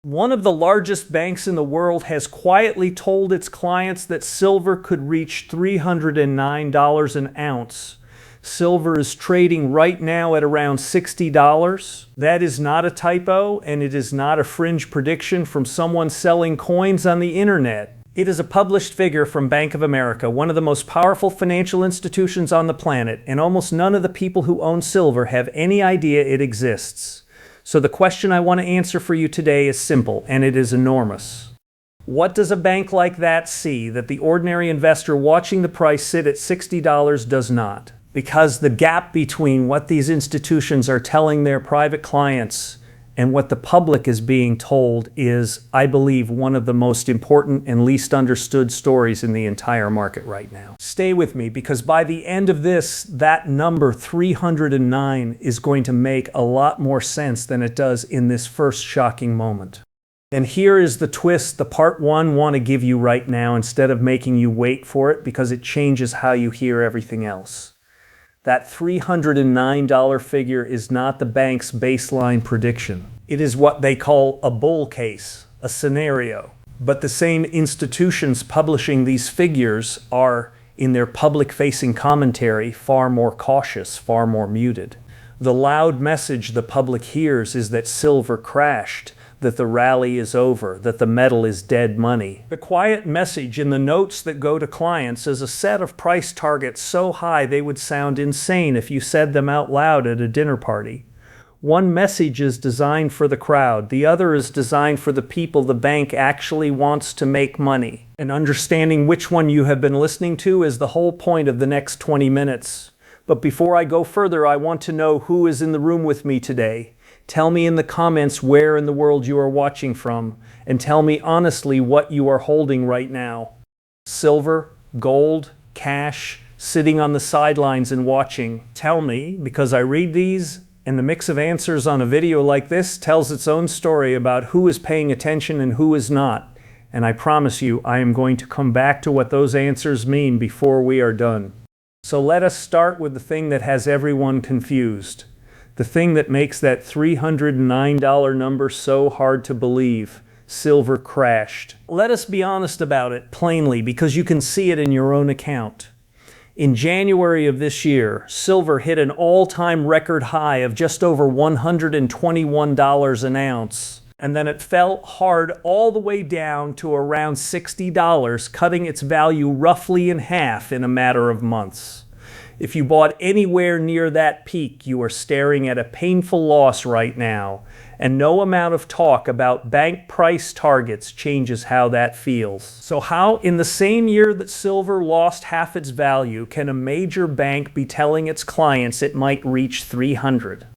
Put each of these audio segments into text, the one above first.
One of the largest banks in the world has quietly told its clients that silver could reach $309 an ounce. Silver is trading right now at around $60. That is not a typo, and it is not a fringe prediction from someone selling coins on the internet. It is a published figure from Bank of America, one of the most powerful financial institutions on the planet, and almost none of the people who own silver have any idea it exists. So the question I want to answer for you today is simple, and it is enormous. What does a bank like that see that the ordinary investor watching the price sit at $60 does not? Because the gap between what these institutions are telling their private clients and what the public is being told is, I believe, one of the most important and least understood stories in the entire market right now. Stay with me, because by the end of this, that number 309 is going to make a lot more sense than it does in this first shocking moment. And here is the twist, the part one want to give you right now instead of making you wait for it, because it changes how you hear everything else. That $309 figure is not the bank's baseline prediction. It is what they call a bull case, a scenario. But the same institutions publishing these figures are, in their public-facing commentary, far more cautious, far more muted. The loud message the public hears is that silver crashed, that the rally is over, that the metal is dead money. The quiet message in the notes that go to clients is a set of price targets so high they would sound insane if you said them out loud at a dinner party. One message is designed for the crowd, the other is designed for the people the bank actually wants to make money. And understanding which one you have been listening to is the whole point of the next 20 minutes. But before I go further, I want to know who is in the room with me today. Tell me in the comments where in the world you are watching from, and tell me honestly what you are holding right now. Silver, gold, cash, sitting on the sidelines and watching. Tell me, because I read these, and the mix of answers on a video like this tells its own story about who is paying attention and who is not. And I promise you, I am going to come back to what those answers mean before we are done. So let us start with the thing that has everyone confused. The thing that makes that $309 number so hard to believe. Silver crashed. Let us be honest about it plainly, because you can see it in your own account. In January of this year, silver hit an all-time record high of just over $121 an ounce. And then it fell hard all the way down to around $60, cutting its value roughly in half in a matter of months. If you bought anywhere near that peak, you are staring at a painful loss right now, and no amount of talk about bank price targets changes how that feels. So how, in the same year that silver lost half its value, can a major bank be telling its clients it might reach 300?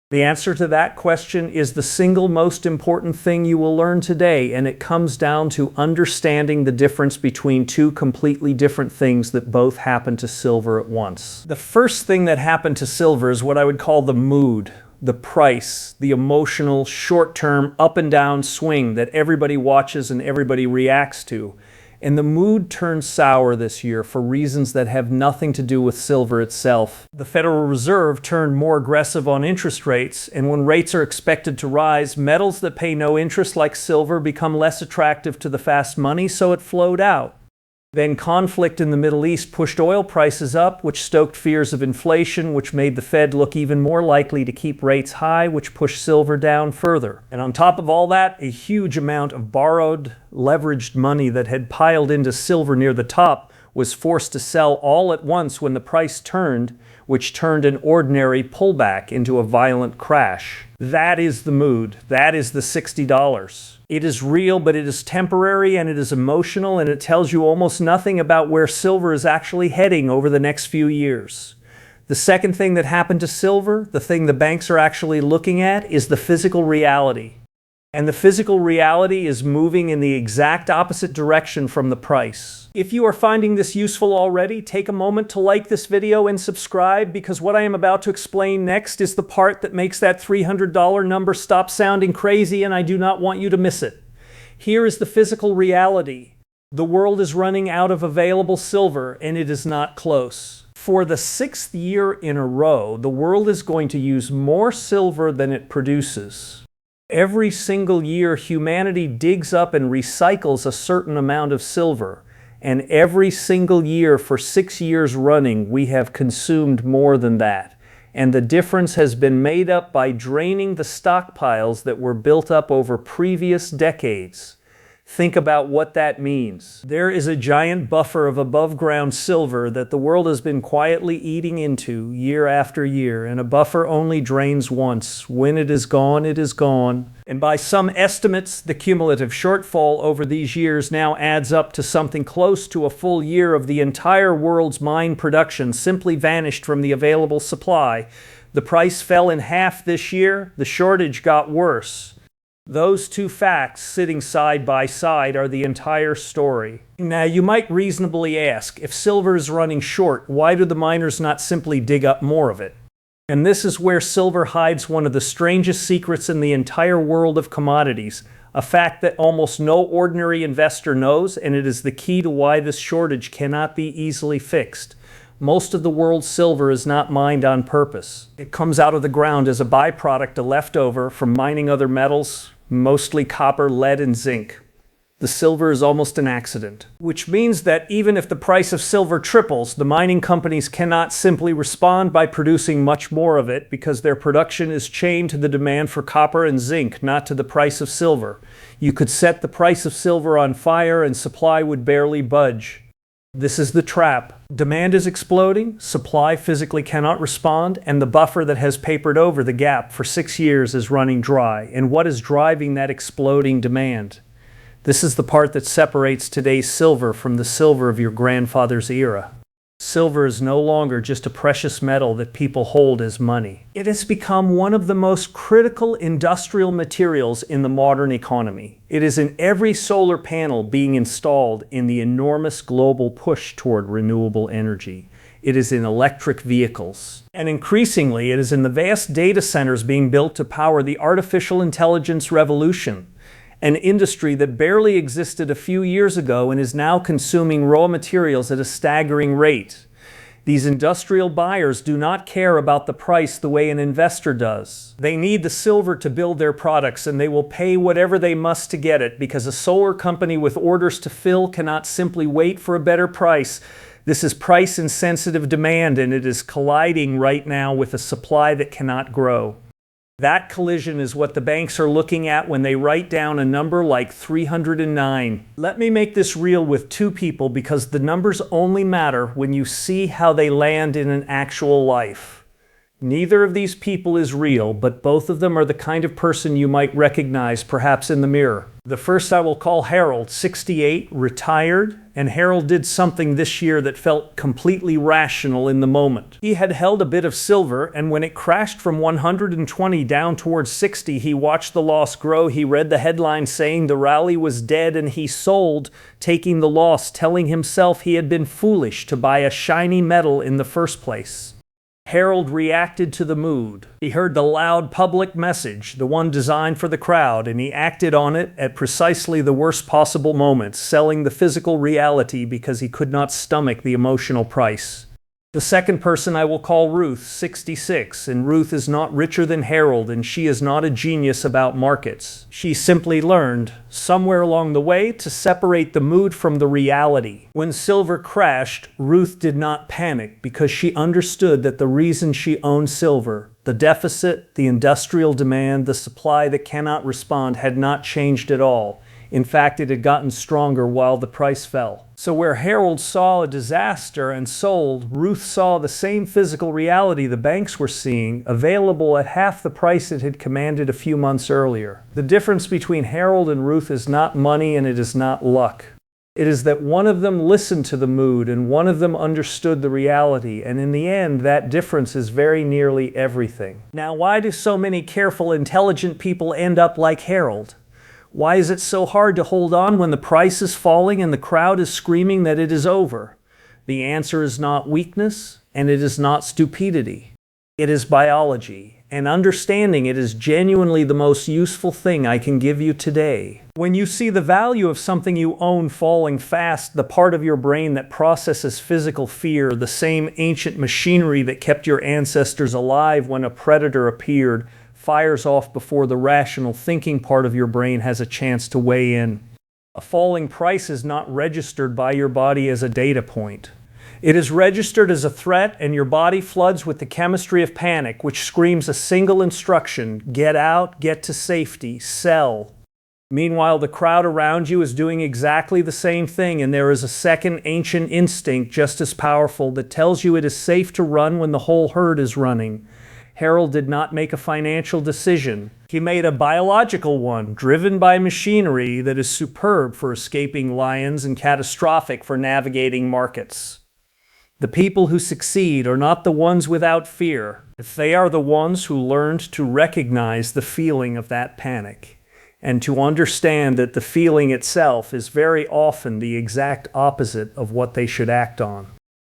The answer to that question is the single most important thing you will learn today, and it comes down to understanding the difference between two completely different things that both happen to silver at once. The first thing that happened to silver is what I would call the mood, the price, the emotional, short-term, up and down swing that everybody watches and everybody reacts to. And the mood turned sour this year for reasons that have nothing to do with silver itself. The Federal Reserve turned more aggressive on interest rates, and when rates are expected to rise, metals that pay no interest like silver become less attractive to the fast money, so it flowed out. Then conflict in the Middle East pushed oil prices up, which stoked fears of inflation, which made the Fed look even more likely to keep rates high, which pushed silver down further. And on top of all that, a huge amount of borrowed, leveraged money that had piled into silver near the top was forced to sell all at once when the price turned, which turned an ordinary pullback into a violent crash. That is the mood. That is the $60. It is real, but it is temporary, and it is emotional, and it tells you almost nothing about where silver is actually heading over the next few years. The second thing that happened to silver, the thing the banks are actually looking at, is the physical reality. And the physical reality is moving in the exact opposite direction from the price. If you are finding this useful already, take a moment to like this video and subscribe, because what I am about to explain next is the part that makes that $300 number stop sounding crazy, and I do not want you to miss it. Here is the physical reality. The world is running out of available silver, and it is not close. For the 6th year in a row, the world is going to use more silver than it produces. Every single year, humanity digs up and recycles a certain amount of silver. And every single year for 6 years running, we have consumed more than that. And the difference has been made up by draining the stockpiles that were built up over previous decades. Think about what that means. There is a giant buffer of above-ground silver that the world has been quietly eating into year after year, and a buffer only drains once. When it is gone, it is gone. And by some estimates, the cumulative shortfall over these years now adds up to something close to a full year of the entire world's mine production simply vanished from the available supply. The price fell in half this year. The shortage got worse. Those two facts sitting side by side are the entire story. Now, you might reasonably ask, if silver is running short, why do the miners not simply dig up more of it? And this is where silver hides one of the strangest secrets in the entire world of commodities, a fact that almost no ordinary investor knows, and it is the key to why this shortage cannot be easily fixed. Most of the world's silver is not mined on purpose. It comes out of the ground as a byproduct, a leftover from mining other metals, mostly copper, lead, and zinc. The silver is almost an accident, which means that even if the price of silver triples, the mining companies cannot simply respond by producing much more of it because their production is chained to the demand for copper and zinc, not to the price of silver. You could set the price of silver on fire and supply would barely budge. This is the trap. Demand is exploding, supply physically cannot respond, and the buffer that has papered over the gap for 6 years is running dry. And what is driving that exploding demand? This is the part that separates today's silver from the silver of your grandfather's era. Silver is no longer just a precious metal that people hold as money. It has become one of the most critical industrial materials in the modern economy. It is in every solar panel being installed in the enormous global push toward renewable energy. It is in electric vehicles. And increasingly, it is in the vast data centers being built to power the artificial intelligence revolution, an industry that barely existed a few years ago and is now consuming raw materials at a staggering rate. These industrial buyers do not care about the price the way an investor does. They need the silver to build their products, and they will pay whatever they must to get it, because a solar company with orders to fill cannot simply wait for a better price. This is price-insensitive demand, and it is colliding right now with a supply that cannot grow. That collision is what the banks are looking at when they write down a number like 309. Let me make this real with two people, because the numbers only matter when you see how they land in an actual life. Neither of these people is real, but both of them are the kind of person you might recognize perhaps in the mirror. The first I will call Harold, 68, retired, and Harold did something this year that felt completely rational in the moment. He had held a bit of silver, and when it crashed from 120 down towards 60, he watched the loss grow. He read the headline saying the rally was dead, and he sold, taking the loss, telling himself he had been foolish to buy a shiny metal in the first place. Harold reacted to the mood. He heard the loud public message, the one designed for the crowd, and he acted on it at precisely the worst possible moments, selling the physical reality because he could not stomach the emotional price. The second person I will call Ruth, 66, and Ruth is not richer than Harold, and she is not a genius about markets. She simply learned, somewhere along the way, to separate the mood from the reality. When silver crashed, Ruth did not panic because she understood that the reason she owned silver, the deficit, the industrial demand, the supply that cannot respond, had not changed at all. In fact, it had gotten stronger while the price fell. So where Harold saw a disaster and sold, Ruth saw the same physical reality the banks were seeing, available at half the price it had commanded a few months earlier. The difference between Harold and Ruth is not money, and it is not luck. It is that one of them listened to the mood and one of them understood the reality, and in the end, that difference is very nearly everything. Now, why do so many careful, intelligent people end up like Harold? Why is it so hard to hold on when the price is falling and the crowd is screaming that it is over? The answer is not weakness, and it is not stupidity. It is biology, and understanding it is genuinely the most useful thing I can give you today. When you see the value of something you own falling fast, the part of your brain that processes physical fear, the same ancient machinery that kept your ancestors alive when a predator appeared, fires off before the rational thinking part of your brain has a chance to weigh in. A falling price is not registered by your body as a data point. It is registered as a threat, and your body floods with the chemistry of panic, which screams a single instruction: get out, get to safety, sell. Meanwhile, the crowd around you is doing exactly the same thing, and there is a second ancient instinct just as powerful that tells you it is safe to run when the whole herd is running. Harold did not make a financial decision. He made a biological one, driven by machinery that is superb for escaping lions and catastrophic for navigating markets. The people who succeed are not the ones without fear. They are the ones who learned to recognize the feeling of that panic, and to understand that the feeling itself is very often the exact opposite of what they should act on.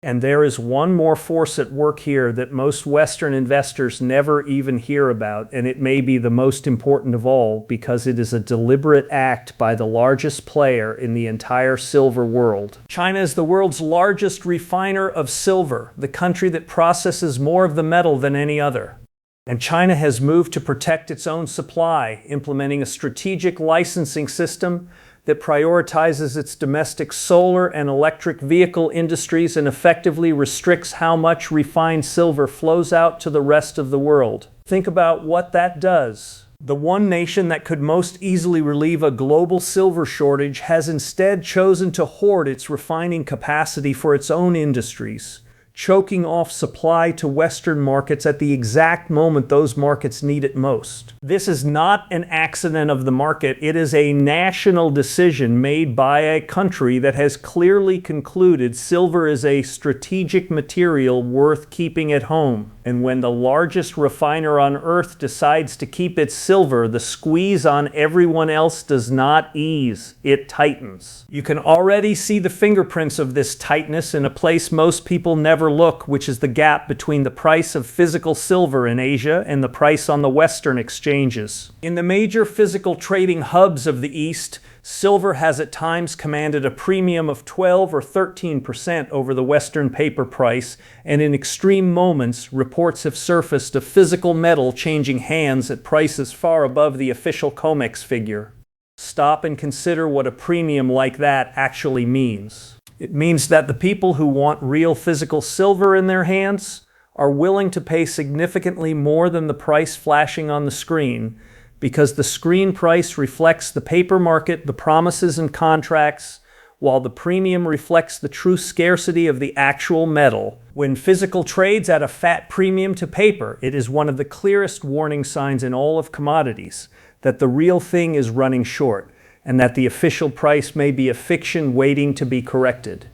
And there is one more force at work here that most Western investors never even hear about, and it may be the most important of all because it is a deliberate act by the largest player in the entire silver world. China is the world's largest refiner of silver, the country that processes more of the metal than any other. And China has moved to protect its own supply, implementing a strategic licensing system that prioritizes its domestic solar and electric vehicle industries and effectively restricts how much refined silver flows out to the rest of the world. Think about what that does. The one nation that could most easily relieve a global silver shortage has instead chosen to hoard its refining capacity for its own industries, choking off supply to Western markets at the exact moment those markets need it most. This is not an accident of the market. It is a national decision made by a country that has clearly concluded silver is a strategic material worth keeping at home. And when the largest refiner on earth decides to keep its silver, the squeeze on everyone else does not ease, it tightens. You can already see the fingerprints of this tightness in a place most people never look, which is the gap between the price of physical silver in Asia and the price on the Western exchanges. In the major physical trading hubs of the East, silver has at times commanded a premium of 12 or 13% over the Western paper price, and in extreme moments, reports have surfaced of physical metal changing hands at prices far above the official COMEX figure. Stop and consider what a premium like that actually means. It means that the people who want real physical silver in their hands are willing to pay significantly more than the price flashing on the screen, because the screen price reflects the paper market, the promises and contracts, while the premium reflects the true scarcity of the actual metal. When physical trades at a fat premium to paper, it is one of the clearest warning signs in all of commodities that the real thing is running short, and that the official price may be a fiction waiting to be corrected.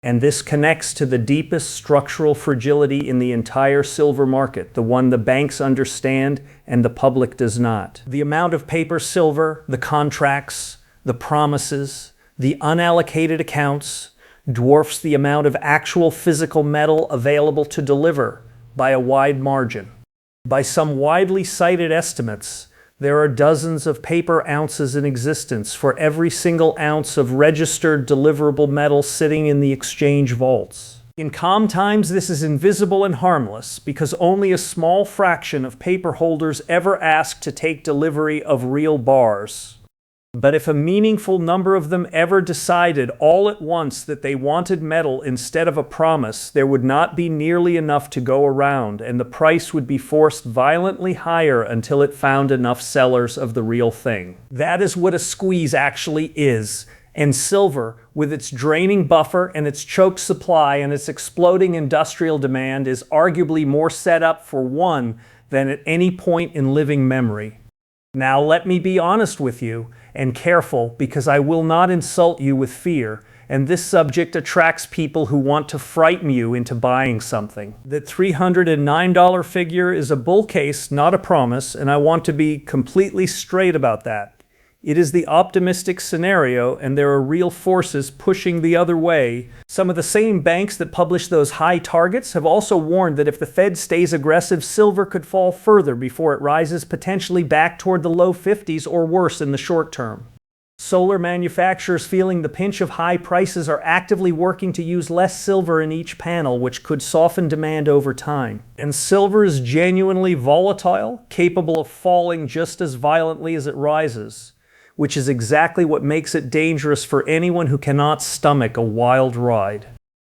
And this connects to the deepest structural fragility in the entire silver market, the one the banks understand and the public does not. The amount of paper silver, the contracts, the promises, the unallocated accounts dwarfs the amount of actual physical metal available to deliver by a wide margin. By some widely cited estimates, there are dozens of paper ounces in existence for every single ounce of registered deliverable metal sitting in the exchange vaults. In calm times, this is invisible and harmless because only a small fraction of paper holders ever ask to take delivery of real bars. But if a meaningful number of them ever decided all at once that they wanted metal instead of a promise, there would not be nearly enough to go around, and the price would be forced violently higher until it found enough sellers of the real thing. That is what a squeeze actually is. And silver, with its draining buffer and its choked supply and its exploding industrial demand, is arguably more set up for one than at any point in living memory. Now let me be honest with you, and careful, because I will not insult you with fear, and this subject attracts people who want to frighten you into buying something. The $309 figure is a bull case, not a promise, and I want to be completely straight about that. It is the optimistic scenario, and there are real forces pushing the other way. Some of the same banks that publish those high targets have also warned that if the Fed stays aggressive, silver could fall further before it rises potentially back toward the low 50s or worse in the short term. Solar manufacturers, feeling the pinch of high prices, are actively working to use less silver in each panel, which could soften demand over time. And silver is genuinely volatile, capable of falling just as violently as it rises, which is exactly what makes it dangerous for anyone who cannot stomach a wild ride.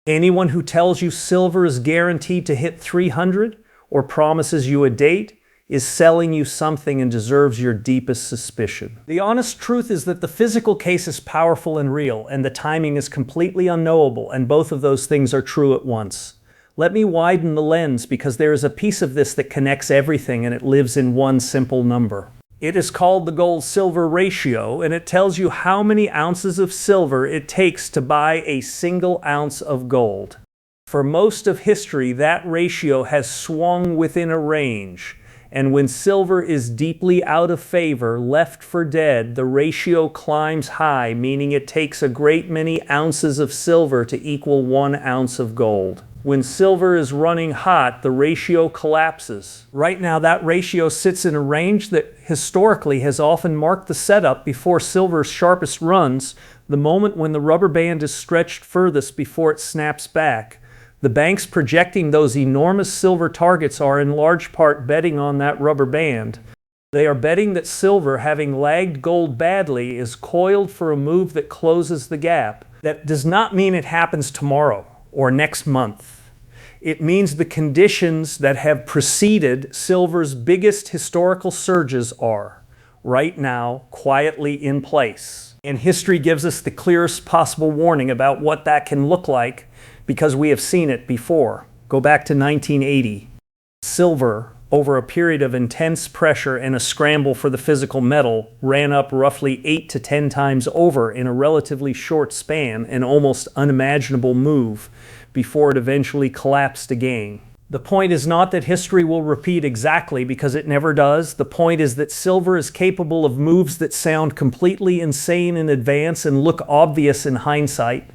Anyone who tells you silver is guaranteed to hit 300 or promises you a date is selling you something and deserves your deepest suspicion. The honest truth is that the physical case is powerful and real, and the timing is completely unknowable, and both of those things are true at once. Let me widen the lens, because there is a piece of this that connects everything, and it lives in one simple number. It is called the gold-silver ratio, and it tells you how many ounces of silver it takes to buy a single ounce of gold. For most of history, that ratio has swung within a range. And when silver is deeply out of favor, left for dead, the ratio climbs high, meaning it takes a great many ounces of silver to equal 1 ounce of gold. When silver is running hot, the ratio collapses. Right now, that ratio sits in a range that historically has often marked the setup before silver's sharpest runs, the moment when the rubber band is stretched furthest before it snaps back. The banks projecting those enormous silver targets are in large part betting on that rubber band. They are betting that silver, having lagged gold badly, is coiled for a move that closes the gap. That does not mean it happens tomorrow or next month. It means the conditions that have preceded silver's biggest historical surges are, right now, quietly in place. And history gives us the clearest possible warning about what that can look like, because we have seen it before. Go back to 1980. Silver, over a period of intense pressure and a scramble for the physical metal, ran up roughly 8 to 10 times over in a relatively short span, an almost unimaginable move, before it eventually collapsed again. The point is not that history will repeat exactly, because it never does. The point is that silver is capable of moves that sound completely insane in advance and look obvious in hindsight.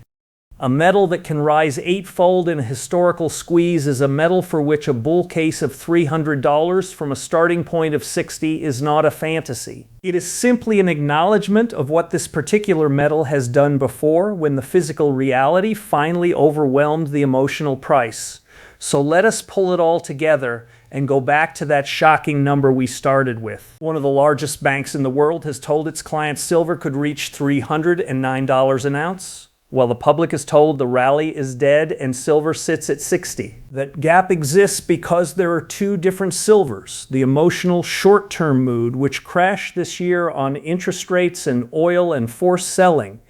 A metal that can rise 8-fold in a historical squeeze is a metal for which a bull case of $300 from a starting point of 60 is not a fantasy. It is simply an acknowledgement of what this particular metal has done before, when the physical reality finally overwhelmed the emotional price. So let us pull it all together and go back to that shocking number we started with. One of the largest banks in the world has told its clients silver could reach $309 an ounce, while the public is told the rally is dead and silver sits at 60. That gap exists because there are two different silvers: the emotional short-term mood, which crashed this year on interest rates and oil and forced selling,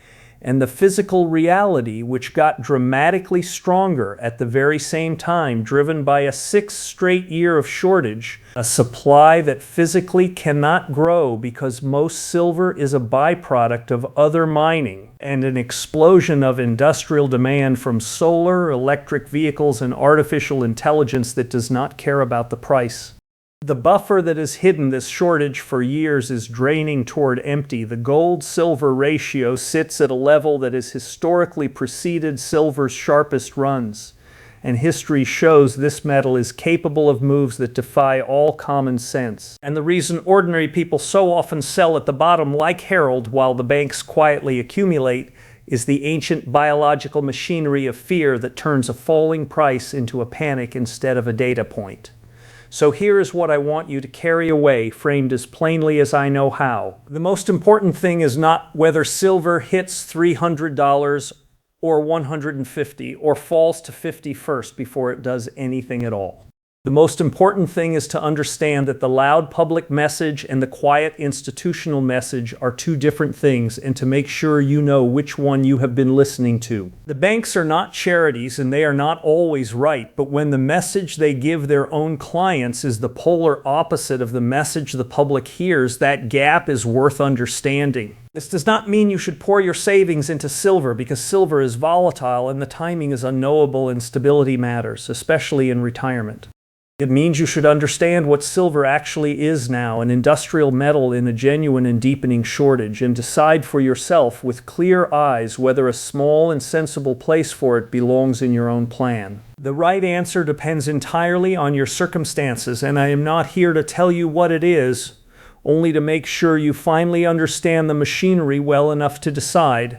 and the physical reality, which got dramatically stronger at the very same time, driven by a 6th straight year of shortage, a supply that physically cannot grow because most silver is a byproduct of other mining, and an explosion of industrial demand from solar, electric vehicles, and artificial intelligence that does not care about the price. The buffer that has hidden this shortage for years is draining toward empty. The gold-silver ratio sits at a level that has historically preceded silver's sharpest runs, and history shows this metal is capable of moves that defy all common sense. And the reason ordinary people so often sell at the bottom like Harold while the banks quietly accumulate is the ancient biological machinery of fear that turns a falling price into a panic instead of a data point. So here is what I want you to carry away, framed as plainly as I know how. The most important thing is not whether silver hits $300 or $150 or falls to 50 first before it does anything at all. The most important thing is to understand that the loud public message and the quiet institutional message are two different things, and to make sure you know which one you have been listening to. The banks are not charities, and they are not always right, but when the message they give their own clients is the polar opposite of the message the public hears, that gap is worth understanding. This does not mean you should pour your savings into silver, because silver is volatile and the timing is unknowable and stability matters, especially in retirement. It means you should understand what silver actually is now, an industrial metal in a genuine and deepening shortage, and decide for yourself with clear eyes whether a small and sensible place for it belongs in your own plan. The right answer depends entirely on your circumstances, and I am not here to tell you what it is only to make sure you finally understand the machinery well enough to decide.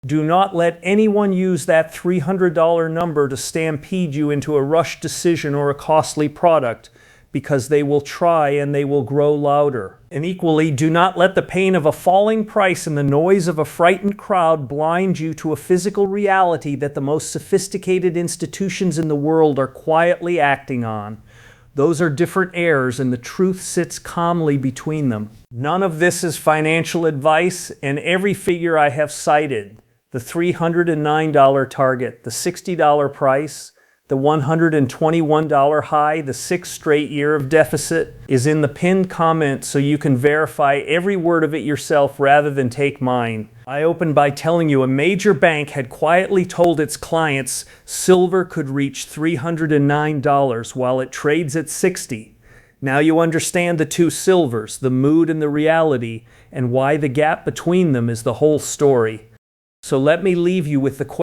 Do not let anyone use that $300 number to stampede you into a rushed decision or a costly product, because they will try and they will grow louder. And equally, do not let the pain of a falling price and the noise of a frightened crowd blind you to a physical reality that the most sophisticated institutions in the world are quietly acting on. Those are different airs, and the truth sits calmly between them. None of this is financial advice, and every figure I have cited, the $309 target, the $60 price, the $121 high, the 6th straight year of deficit, is in the pinned comment so you can verify every word of it yourself rather than take mine. I opened by telling you a major bank had quietly told its clients silver could reach $309 while it trades at $60. Now you understand the two silvers, the mood and the reality, and why the gap between them is the whole story. So let me leave you with the question.